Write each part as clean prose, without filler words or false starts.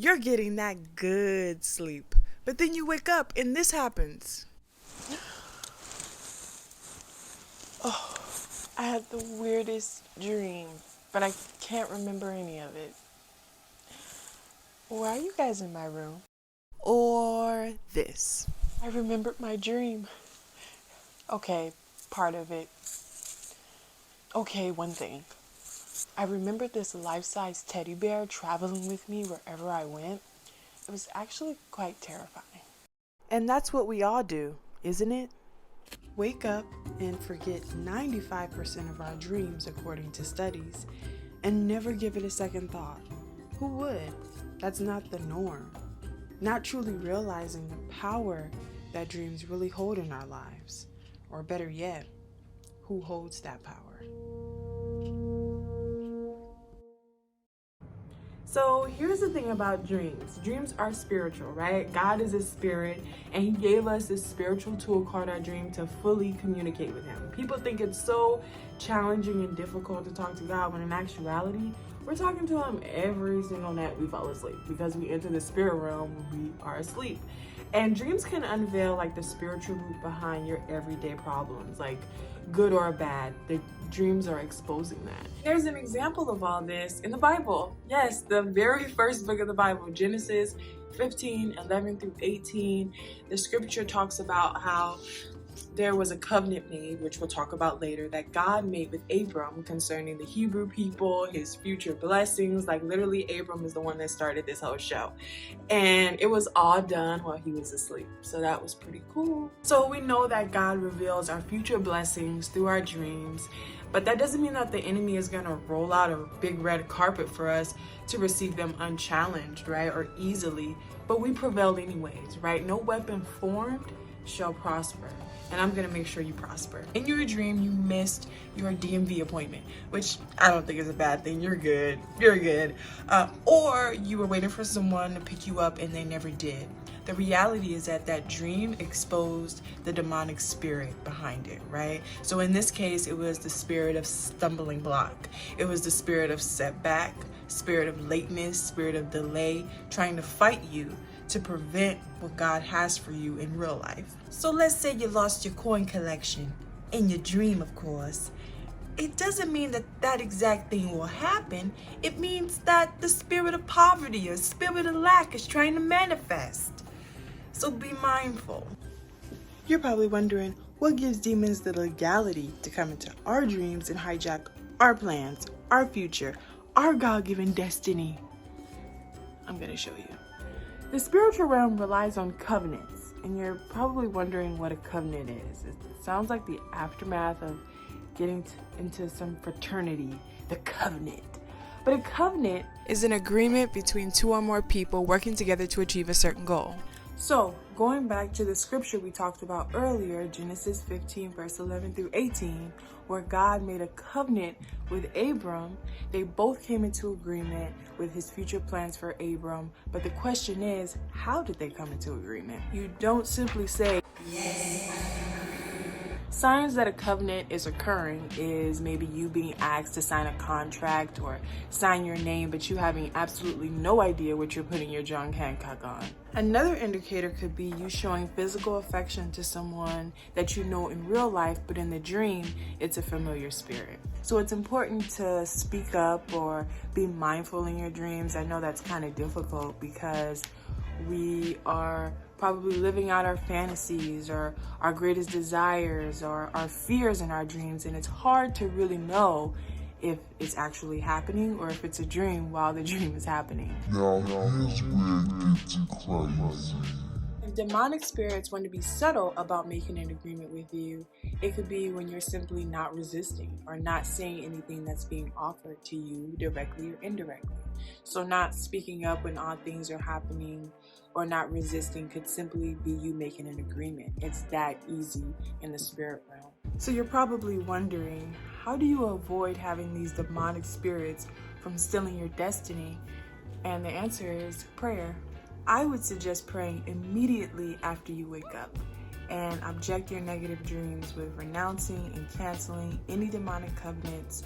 You're getting that good sleep. But then you wake up and this happens. Oh, I had the weirdest dream, but I can't remember any of it. Why are you guys in my room? Or this. I remembered my dream. Okay, part of it. Okay, one thing. I remembered this life-size teddy bear traveling with me wherever I went. It was actually quite terrifying. And that's what we all do, isn't it? Wake up and forget 95% of our dreams according to studies, and never give it a second thought. Who would? That's not the norm. Not truly realizing the power that dreams really hold in our lives. Or better yet, who holds that power? So here's the thing about dreams. Dreams are spiritual, right? God is a spirit, and he gave us this spiritual tool called our dream to fully communicate with him. People think it's so challenging and difficult to talk to God, when in actuality, we're talking to him every single night we fall asleep, because we enter the spirit realm when we are asleep. And dreams can unveil like the spiritual root behind your everyday problems, like good or bad. The dreams are exposing that. There's an example of all this in the Bible. Yes, the very first book of the Bible, Genesis 15:11 through 18. The scripture talks about how there was a covenant made, which we'll talk about later, that God made with Abram concerning the Hebrew people, his future blessings. Like literally, Abram is the one that started this whole show. And it was all done while he was asleep. So that was pretty cool. So we know that God reveals our future blessings through our dreams, but that doesn't mean that the enemy is gonna roll out a big red carpet for us to receive them unchallenged, right? Or easily, but we prevail anyways, right? No weapon formed shall prosper. And I'm gonna make sure you prosper. In your dream, you missed your DMV appointment, which I don't think is a bad thing. You're good, you're good. Or you were waiting for someone to pick you up and they never did. The reality is that that dream exposed the demonic spirit behind it, right? So in this case, it was the spirit of stumbling block. It was the spirit of setback, spirit of lateness, spirit of delay, trying to fight you to prevent what God has for you in real life. So let's say you lost your coin collection in your dream, of course. It doesn't mean that that exact thing will happen. It means that the spirit of poverty or spirit of lack is trying to manifest. So be mindful. You're probably wondering, what gives demons the legality to come into our dreams and hijack our plans, our future, our God-given destiny? I'm gonna show you. The spiritual realm relies on covenants, and you're probably wondering what a covenant is. It sounds like the aftermath of getting into some fraternity, the covenant. But a covenant is an agreement between two or more people working together to achieve a certain goal. So, going back to the scripture we talked about earlier, Genesis 15, verse 11 through 18, where God made a covenant with Abram, they both came into agreement with his future plans for Abram. But the question is, how did they come into agreement? You don't simply say, yes. Signs that a covenant is occurring is maybe you being asked to sign a contract or sign your name, but you having absolutely no idea what you're putting your John Hancock on. Another indicator could be you showing physical affection to someone that you know in real life, but in the dream, it's a familiar spirit. So it's important to speak up or be mindful in your dreams. I know that's kind of difficult because we are probably living out our fantasies or our greatest desires or our fears in our dreams, and it's hard to really know if it's actually happening or if it's a dream while the dream is happening. Now here's where it gets crazy. If demonic spirits want to be subtle about making an agreement with you, it could be when you're simply not resisting or not saying anything that's being offered to you directly or indirectly. So not speaking up when odd things are happening or not resisting could simply be you making an agreement. It's that easy in the spirit realm. So you're probably wondering, how do you avoid having these demonic spirits from stealing your destiny? And the answer is prayer. I would suggest praying immediately after you wake up and object your negative dreams with renouncing and canceling any demonic covenants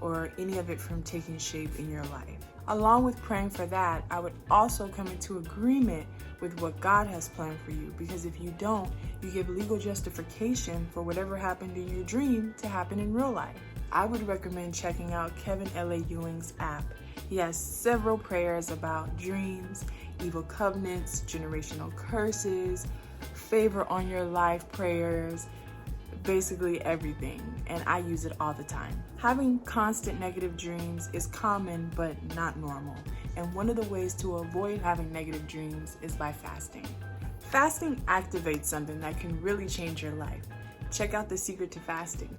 or any of it from taking shape in your life. Along with praying for that, I would also come into agreement with what God has planned for you, because if you don't, you give legal justification for whatever happened in your dream to happen in real life. I would recommend checking out Kevin L.A. Ewing's app. He has several prayers about dreams, evil covenants, generational curses, favor on your life prayers, basically everything, and I use it all the time. Having constant negative dreams is common but not normal, and one of the ways to avoid having negative dreams is by fasting. Fasting activates something that can really change your life. Check out The Secret to Fasting.